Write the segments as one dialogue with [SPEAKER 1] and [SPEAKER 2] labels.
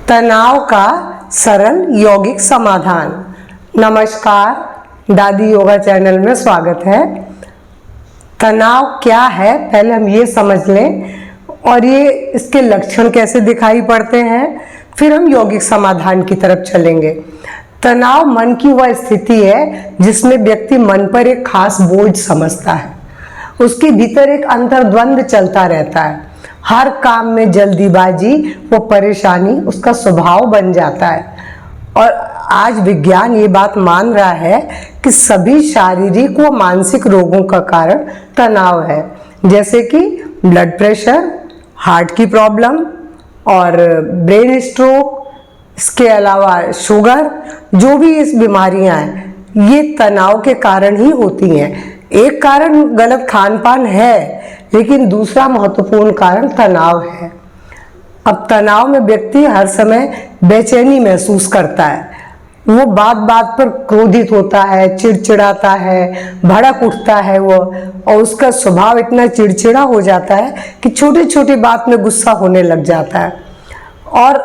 [SPEAKER 1] तनाव का सरल यौगिक समाधान। नमस्कार, दादी योगा चैनल में स्वागत है। तनाव क्या है पहले हम ये समझ लें और ये इसके लक्षण कैसे दिखाई पड़ते हैं, फिर हम यौगिक समाधान की तरफ चलेंगे। तनाव मन की वह स्थिति है जिसमें व्यक्ति मन पर एक खास बोझ समझता है। उसके भीतर एक अंतर्द्वंद चलता रहता है। हर काम में जल्दीबाजी व परेशानी उसका स्वभाव बन जाता है। और आज विज्ञान ये बात मान रहा है कि सभी शारीरिक व मानसिक रोगों का कारण तनाव है, जैसे कि ब्लड प्रेशर, हार्ट की प्रॉब्लम और ब्रेन स्ट्रोक, इसके अलावा शुगर, जो भी इस बीमारियां हैं ये तनाव के कारण ही होती हैं। एक कारण गलत खान पान है, लेकिन दूसरा महत्वपूर्ण कारण तनाव है। अब तनाव में व्यक्ति हर समय बेचैनी महसूस करता है। वो बात बात पर क्रोधित होता है, चिड़चिड़ाता है, भड़क उठता है वो, और उसका स्वभाव इतना चिड़चिड़ा हो जाता है कि छोटी छोटी बात में गुस्सा होने लग जाता है। और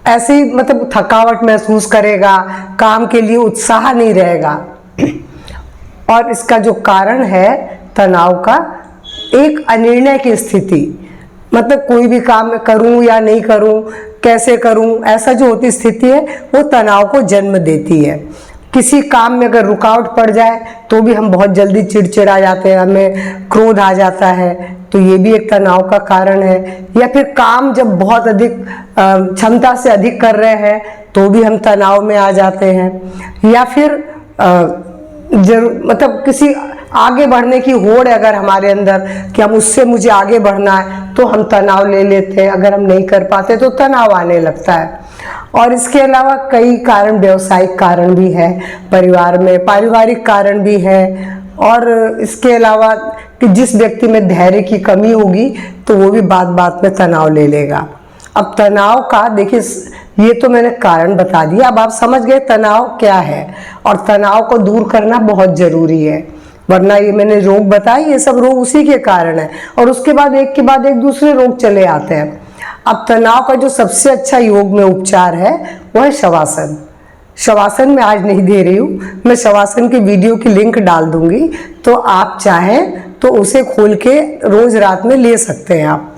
[SPEAKER 1] ऐसे ही थकावट महसूस करेगा, काम के लिए उत्साह नहीं रहेगा। और इसका जो कारण है तनाव का, एक अनिर्णय की स्थिति, कोई भी काम मैं करूं या नहीं करूं, कैसे करूं, ऐसा जो होती स्थिति है वो तनाव को जन्म देती है। किसी काम में अगर रुकावट पड़ जाए तो भी हम बहुत जल्दी चिड़चिड़ा जाते हैं, हमें क्रोध आ जाता है, तो ये भी एक तनाव का कारण है। या फिर काम जब बहुत अधिक क्षमता से अधिक कर रहे हैं तो भी हम तनाव में आ जाते हैं। या फिर किसी आगे बढ़ने की होड़ है अगर हमारे अंदर कि हम उससे मुझे आगे बढ़ना है, तो हम तनाव ले लेते हैं। अगर हम नहीं कर पाते तो तनाव आने लगता है। और इसके अलावा कई कारण, व्यवसायिक कारण भी है, परिवार में पारिवारिक कारण भी है। और इसके अलावा कि जिस व्यक्ति में धैर्य की कमी होगी तो वो भी बात बात में तनाव ले लेगा। अब तनाव का देखिए, ये तो मैंने कारण बता दिया, अब आप समझ गए तनाव क्या है। और तनाव को दूर करना बहुत जरूरी है, वरना ये मैंने रोग बताए, ये सब रोग उसी के कारण है। और उसके बाद एक के बाद एक दूसरे रोग चले आते हैं। अब तनाव का जो सबसे अच्छा योग में उपचार है वह है शवासन। शवासन मैं आज नहीं दे रही हूँ, मैं शवासन की वीडियो की लिंक डाल दूंगी, तो आप चाहें तो उसे खोल के रोज रात में ले सकते हैं आप।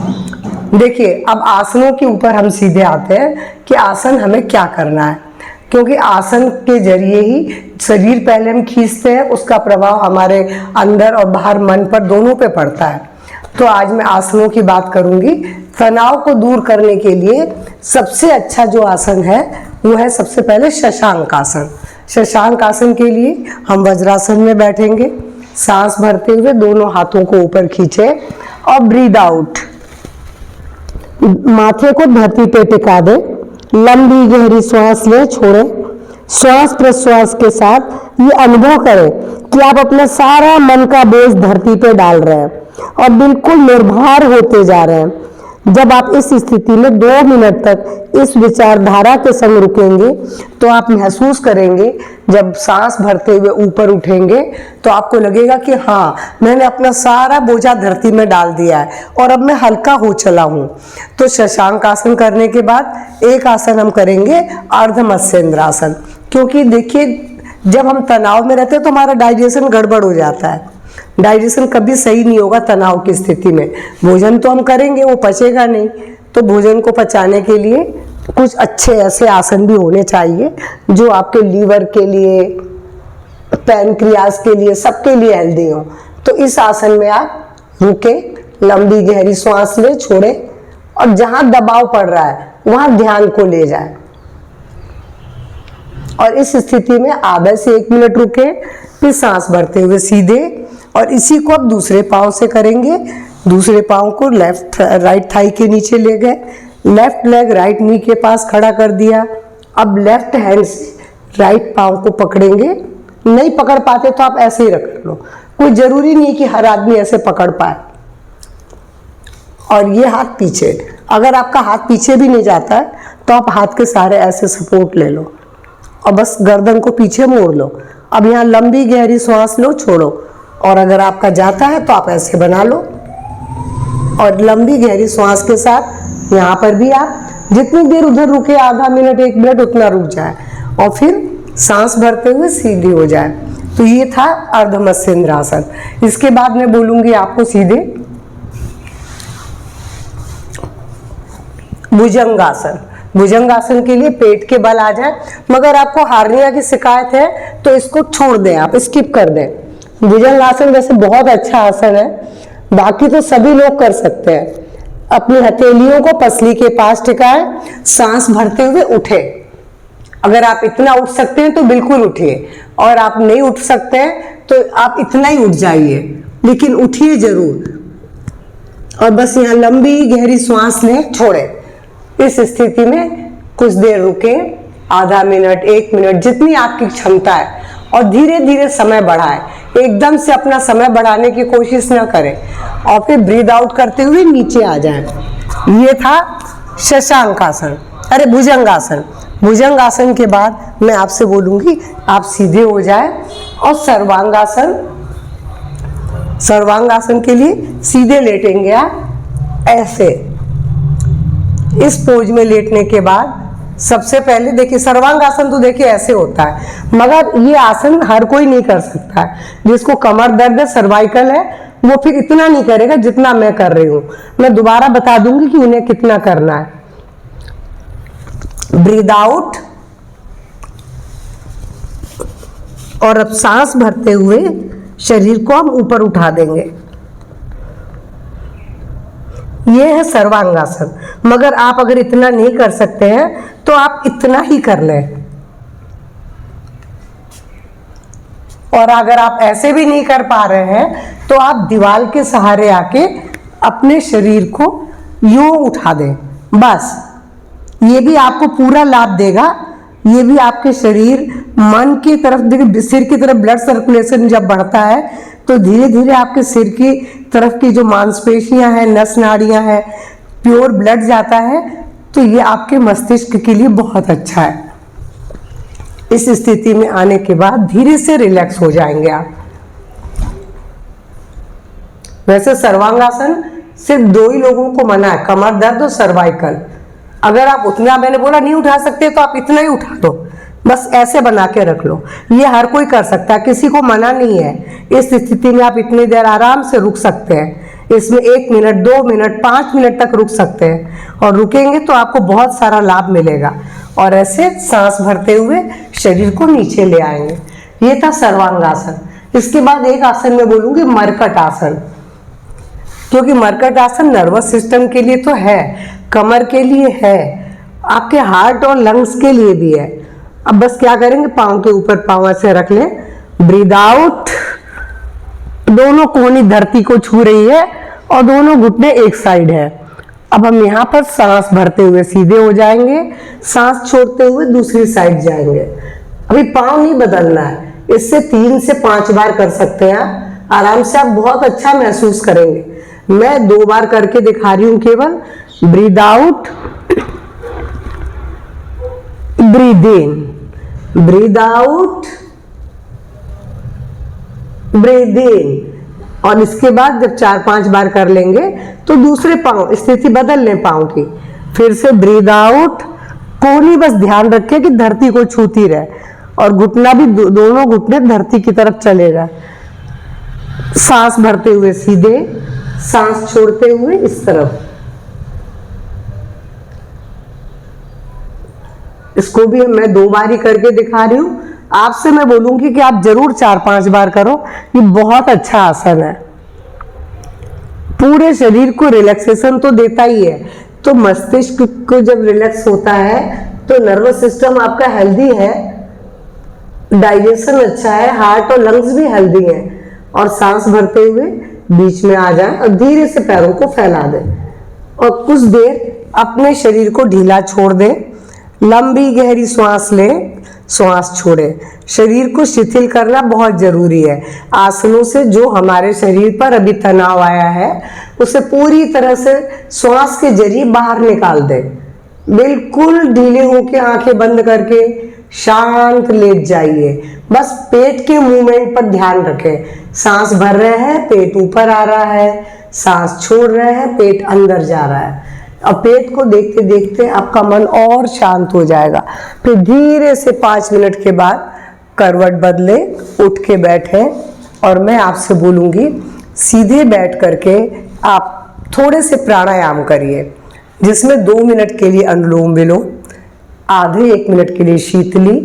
[SPEAKER 1] देखिए, अब आसनों के ऊपर हम सीधे आते हैं कि आसन हमें क्या करना है, क्योंकि आसन के जरिए ही शरीर पहले हम खींचते हैं, उसका प्रभाव हमारे अंदर और बाहर मन पर दोनों पे पड़ता है। तो आज मैं आसनों की बात करूंगी। तनाव को दूर करने के लिए सबसे अच्छा जो आसन है वो है सबसे पहले शशांक आसन। शशांक आसन के लिए हम वज्रासन में बैठेंगे, सांस भरते हुए दोनों हाथों को ऊपर खींचे और ब्रीद आउट, माथे को धरती पे टिका दे, लंबी गहरी श्वास लें, छोड़ें। श्वास प्रश्वास के साथ ये अनुभव करें कि आप अपना सारा मन का बोझ धरती पे डाल रहे हैं और बिल्कुल निर्भर होते जा रहे हैं। जब आप इस स्थिति में 2 मिनट तक इस विचारधारा के संग रुकेंगे तो आप महसूस करेंगे, जब सांस भरते हुए ऊपर उठेंगे तो आपको लगेगा कि हाँ, मैंने अपना सारा बोझा धरती में डाल दिया है और अब मैं हल्का हो चला हूँ। तो शशांक आसन करने के बाद एक आसन हम करेंगे अर्ध मत्स्येंद्रासन, क्योंकि देखिए जब हम तनाव में रहते हैं तो हमारा डाइजेशन गड़बड़ हो जाता है। डाइजेशन कभी सही नहीं होगा तनाव की स्थिति में। भोजन तो हम करेंगे, वो पचेगा नहीं, तो भोजन को पचाने के लिए कुछ अच्छे ऐसे आसन भी होने चाहिए जो आपके लीवर के लिए, पैनक्रियाज के लिए, सबके लिए हेल्दी हो। तो इस आसन में आप रुके, लंबी गहरी सांस ले, छोड़े और जहां दबाव पड़ रहा है वहां ध्यान को ले जाए। और इस स्थिति में आधे से 1 मिनट रुके, फिर सांस भरते हुए सीधे, और इसी को अब दूसरे पांव से करेंगे। दूसरे पांव को राइट थाई के नीचे ले गए, लेफ्ट लेग राइट नी के पास खड़ा कर दिया। अब लेफ्ट हैंड से राइट पांव को पकड़ेंगे। नहीं पकड़ पाते तो आप ऐसे ही रख लो, कोई जरूरी नहीं कि हर आदमी ऐसे पकड़ पाए। और ये हाथ पीछे, अगर आपका हाथ पीछे भी नहीं जाता है तो आप हाथ के सहारे ऐसे सपोर्ट ले लो और बस गर्दन को पीछे मोड़ लो। अब यहाँ लंबी गहरी सांस लो, छोड़ो। और अगर आपका जाता है तो आप ऐसे बना लो और लंबी गहरी सांस के साथ यहाँ पर भी आप जितनी देर उधर रुके, आधा मिनट 1 मिनट, उतना रुक जाए और फिर सांस भरते हुए सीधी हो जाए। तो ये था अर्ध मत्स्येंद्रासन। इसके बाद मैं बोलूंगी आपको सीधे भुजंगासन। भुजंगासन के लिए पेट के बल आ जाए, मगर आपको हार्निया की शिकायत है तो इसको छोड़ दें, आप स्किप कर दें। भुजंगासन वैसे बहुत अच्छा आसन है, बाकी तो सभी लोग कर सकते हैं। अपनी हथेलियों को पसली के पास टिकाएं, सांस भरते हुए उठे। अगर आप इतना उठ सकते हैं तो बिल्कुल उठिए, और आप नहीं उठ सकते हैं तो आप इतना ही उठ जाइए, लेकिन उठिए जरूर। और बस यहाँ लंबी गहरी सांस लें, छोड़ें। इस स्थिति में कुछ देर रुके, आधा मिनट, 1 मिनट, जितनी आपकी क्षमता है, और धीरे धीरे समय बढ़ाएं। एकदम से अपना समय बढ़ाने की कोशिश ना करें, और फिर ब्रीद आउट करते हुए नीचे आ जाएं। ये था शशांकासन, अरे भुजंगासन। भुजंगासन के बाद मैं आपसे बोलूंगी आप सीधे हो जाएं और सर्वांगासन। सर्वांगासन के लिए सीधे लेटेंगे आप ऐसे। इस पोज में लेटने के बाद सबसे पहले देखिए, सर्वांगासन तो देखिए ऐसे होता है, मगर ये आसन हर कोई नहीं कर सकता है। जिसको कमर दर्द है, सर्वाइकल है, वो फिर इतना नहीं करेगा जितना मैं कर रही हूं। मैं दोबारा बता दूंगी कि उन्हें कितना करना है। ब्रीद आउट, और अब सांस भरते हुए शरीर को हम ऊपर उठा देंगे। यह है सर्वांगासन। मगर आप अगर इतना नहीं कर सकते हैं तो आप इतना ही कर लें। और अगर आप ऐसे भी नहीं कर पा रहे हैं तो आप दीवार के सहारे आके अपने शरीर को यूं उठा दें। बस ये भी आपको पूरा लाभ देगा। ये भी आपके शरीर मन की तरफ, देखिए सिर की तरफ ब्लड सर्कुलेशन जब बढ़ता है तो धीरे धीरे आपके सिर की तरफ की जो मांसपेशियां हैं, नस नाड़ियां हैं, प्योर ब्लड जाता है। तो ये आपके मस्तिष्क के लिए बहुत अच्छा है। इस स्थिति में आने के बाद धीरे से रिलैक्स हो जाएंगे आप। वैसे सर्वांगासन सिर्फ 2 ही लोगों को मना है, कमर दर्द और सर्वाइकल। अगर आप उतना, मैंने बोला नहीं उठा सकते तो आप इतना ही उठा दो, बस ऐसे बना के रख लो। ये हर कोई कर सकता है, किसी को मना नहीं है। इस स्थिति में आप इतनी देर आराम से रुक सकते हैं। इसमें 1 मिनट, 2 मिनट, 5 मिनट तक रुक सकते हैं, और रुकेंगे तो आपको बहुत सारा लाभ मिलेगा। और ऐसे सांस भरते हुए शरीर को नीचे ले आएंगे। ये था सर्वांगासन। इसके बाद एक आसन में बोलूंगी मरकट आसन, क्योंकि मरकट आसन नर्वस सिस्टम के लिए तो है, कमर के लिए है, आपके हार्ट और लंग्स के लिए भी है। अब बस क्या करेंगे, पांव के ऊपर पांव ऐसे रख लें, ब्रीद आउट, दोनों कोहनी धरती को छू रही है और दोनों घुटने एक साइड है। अब हम यहाँ पर सांस भरते हुए सीधे हो जाएंगे, सांस छोड़ते हुए दूसरी साइड जाएंगे। अभी पांव नहीं बदलना है, इससे 3 से 5 बार कर सकते हैं आराम से, आप बहुत अच्छा महसूस करेंगे। मैं 2 बार करके दिखा रही हूं केवल। Breathe out, breathe in, breathe out, breathe in. और इसके बाद जब 4-5 बार कर लेंगे तो दूसरे पांव, स्थिति बदल लें पांव की। फिर से ब्रीद आउट, कोहनी बस ध्यान रखें कि धरती को छूती रहे, और घुटना भी, दोनों घुटने धरती की तरफ चलेगा। सांस भरते हुए सीधे, सांस छोड़ते हुए इस तरफ। इसको भी मैं 2 बार ही करके दिखा रही हूं। आपसे मैं बोलूंगी कि आप जरूर 4-5 बार करो, ये बहुत अच्छा आसन है। पूरे शरीर को रिलैक्सेशन तो देता ही है। तो मस्तिष्क को जब रिलैक्स होता है तो नर्वस सिस्टम आपका हेल्दी है, डाइजेशन अच्छा है, हार्ट और लंग्स भी हेल्दी हैं। और सांस भरते हुए बीच में आ जाए और धीरे से पैरों को फैला दें, और कुछ देर अपने शरीर को ढीला छोड़ दें। लंबी गहरी सांस लें, सांस छोड़ें। शरीर को शिथिल करना बहुत जरूरी है। आसनों से जो हमारे शरीर पर अभी तनाव आया है उसे पूरी तरह से सांस के जरिए बाहर निकाल दें। बिल्कुल ढीले होकर आंखें बंद करके शांत लेट जाइए। बस पेट के मूवमेंट पर ध्यान रखें। सांस भर रहे हैं, पेट ऊपर आ रहा है, सांस छोड़ रहे हैं, पेट अंदर जा रहा है। अब पेट को देखते देखते आपका मन और शांत हो जाएगा। फिर धीरे से 5 मिनट के बाद करवट बदले, उठ के बैठे और मैं आपसे बोलूँगी सीधे बैठ करके आप थोड़े से प्राणायाम करिए, जिसमें 2 मिनट के लिए अनुलोम विलोम, आधे 1 मिनट के लिए शीतली,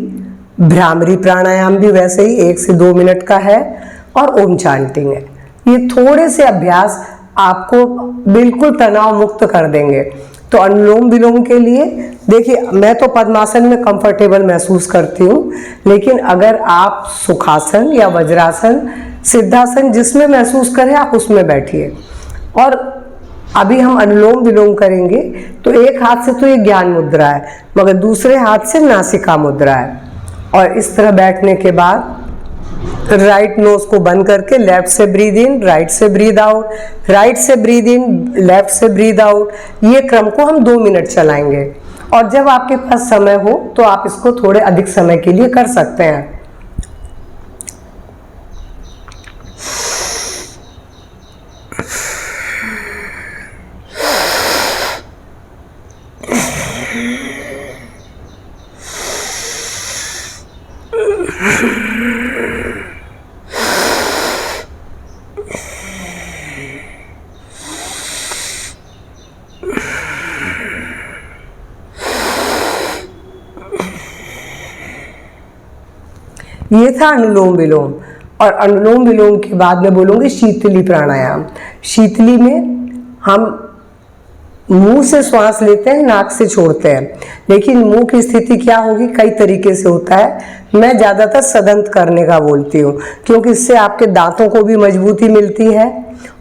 [SPEAKER 1] भ्रामरी प्राणायाम भी वैसे ही 1 से 2 मिनट का है, और ओम चांटिंग है। ये थोड़े से अभ्यास आपको बिल्कुल तनाव मुक्त कर देंगे। तो अनुलोम विलोम के लिए देखिए, मैं तो पद्मासन में कंफर्टेबल महसूस करती हूँ, लेकिन अगर आप सुखासन या वज्रासन, सिद्धासन, जिसमें महसूस करें आप उसमें बैठिए। और अभी हम अनुलोम विलोम करेंगे तो एक हाथ से तो ये ज्ञान मुद्रा है, मगर दूसरे हाथ से नासिका मुद्रा है। और इस तरह बैठने के बाद राइट नोज को बंद करके लेफ्ट से ब्रीद इन, राइट से ब्रीद आउट, राइट से ब्रीद इन, लेफ्ट से ब्रीद आउट। ये क्रम को हम 2 मिनट चलाएंगे। और जब आपके पास समय हो तो आप इसको थोड़े अधिक समय के लिए कर सकते हैं। ये था अनुलोम विलोम। और अनुलोम विलोम के बाद मैं बोलूँगी शीतली प्राणायाम। शीतली में हम मुंह से श्वास लेते हैं, नाक से छोड़ते हैं, लेकिन मुंह की स्थिति क्या होगी, कई तरीके से होता है। मैं ज़्यादातर सदंत करने का बोलती हूँ, क्योंकि इससे आपके दांतों को भी मजबूती मिलती है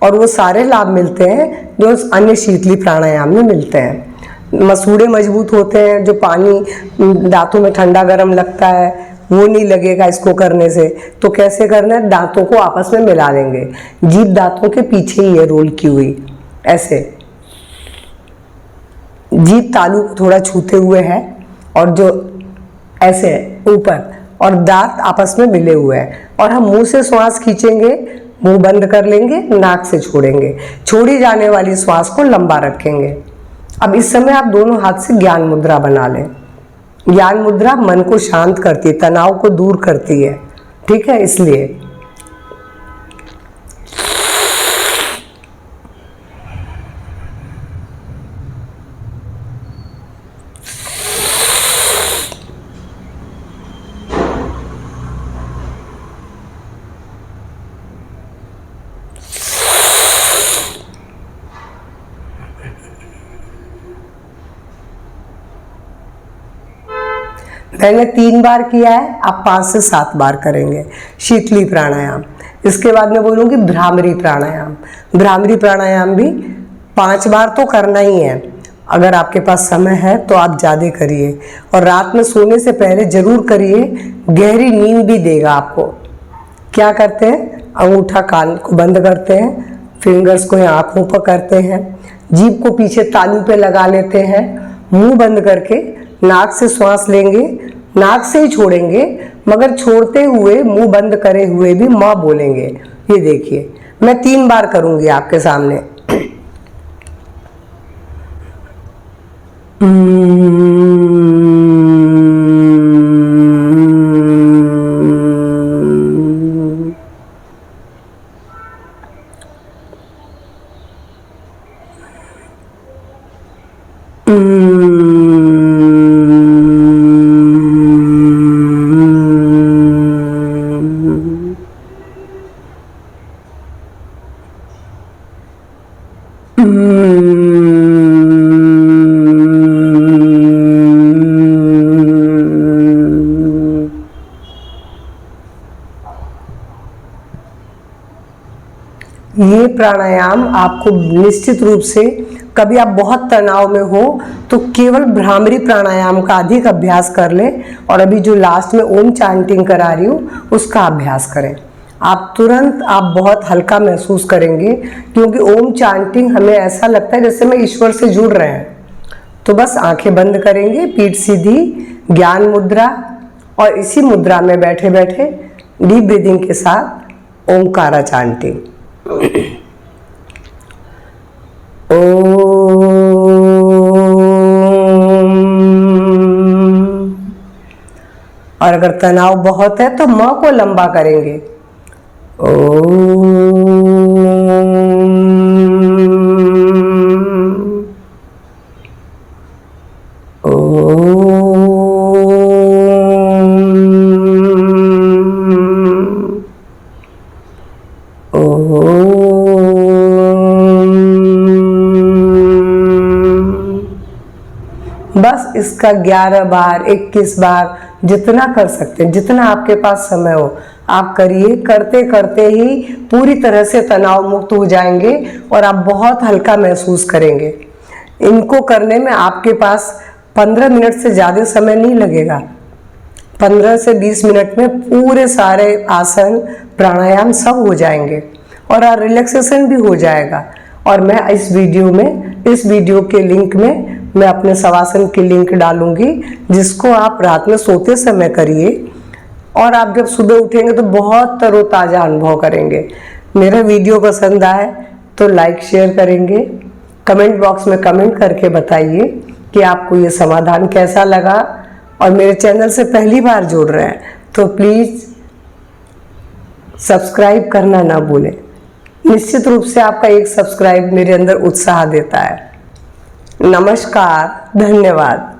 [SPEAKER 1] और वो सारे लाभ मिलते हैं जो अन्य शीतली प्राणायाम में मिलते हैं। मसूड़े मजबूत होते हैं, जो पानी दांतों में ठंडा गर्म लगता है वो नहीं लगेगा इसको करने से। तो कैसे करना है, दांतों को आपस में मिला लेंगे। जीभ दांतों के पीछे ही है रोल की हुई, ऐसे जीभ तालू को थोड़ा छूते हुए है और जो ऐसे ऊपर, और दांत आपस में मिले हुए हैं। और हम मुंह से श्वास खींचेंगे, मुंह बंद कर लेंगे, नाक से छोड़ेंगे, छोड़ी जाने वाली श्वास को लंबा रखेंगे। अब इस समय आप दोनों हाथ से ज्ञान मुद्रा बना लें। ज्ञान मुद्रा मन को शांत करती है, तनाव को दूर करती है, ठीक है। इसलिए मैंने 3 बार किया है, आप 5 से 7 बार करेंगे शीतली प्राणायाम। इसके बाद मैं बोलूँगी भ्रामरी प्राणायाम। भ्रामरी प्राणायाम भी 5 बार तो करना ही है। अगर आपके पास समय है तो आप ज़्यादा करिए, और रात में सोने से पहले ज़रूर करिए, गहरी नींद भी देगा आपको। क्या करते हैं, अंगूठा कान को बंद करते हैं, फिंगर्स को यहाँ आँखों पर करते हैं, जीभ को पीछे तालू पे लगा लेते हैं, मुंह बंद करके नाक से श्वास लेंगे, नाक से ही छोड़ेंगे, मगर छोड़ते हुए मुंह बंद करे हुए भी माँ बोलेंगे। ये देखिए, मैं 3 बार करूंगी आपके सामने। ये प्राणायाम आपको निश्चित रूप से, कभी आप बहुत तनाव में हो तो केवल भ्रामरी प्राणायाम का अधिक अभ्यास कर लें, और अभी जो लास्ट में ओम चांटिंग करा रही हूँ उसका अभ्यास करें। आप तुरंत बहुत हल्का महसूस करेंगे, क्योंकि ओम चांटिंग हमें ऐसा लगता है जैसे मैं ईश्वर से जुड़ रहे हैं। तो बस आंखें बंद करेंगे, पीठ सीधी, ज्ञान मुद्रा, और इसी मुद्रा में बैठे बैठे डीप ब्रीदिंग के साथ ओमकारा चांटिंग। ओ अगर तनाव बहुत है तो म को लंबा करेंगे। बस इसका 11 बार 21 बार जितना कर सकते हैं, जितना आपके पास समय हो आप करिए। करते करते ही पूरी तरह से तनाव मुक्त हो जाएंगे और आप बहुत हल्का महसूस करेंगे। इनको करने में आपके पास 15 मिनट से ज़्यादा समय नहीं लगेगा। 15 से 20 मिनट में पूरे सारे आसन प्राणायाम सब हो जाएंगे और रिलैक्सेशन भी हो जाएगा। और मैं इस वीडियो के लिंक में मैं अपने शवासन की लिंक डालूंगी, जिसको आप रात में सोते समय करिए और आप जब सुबह उठेंगे तो बहुत तरोताज़ा अनुभव करेंगे। मेरा वीडियो पसंद आए तो लाइक शेयर करेंगे, कमेंट बॉक्स में कमेंट करके बताइए कि आपको ये समाधान कैसा लगा। और मेरे चैनल से पहली बार जुड़ रहे हैं तो प्लीज़ सब्सक्राइब करना ना भूलें। निश्चित रूप से आपका एक सब्सक्राइब मेरे अंदर उत्साह देता है। नमस्कार, धन्यवाद।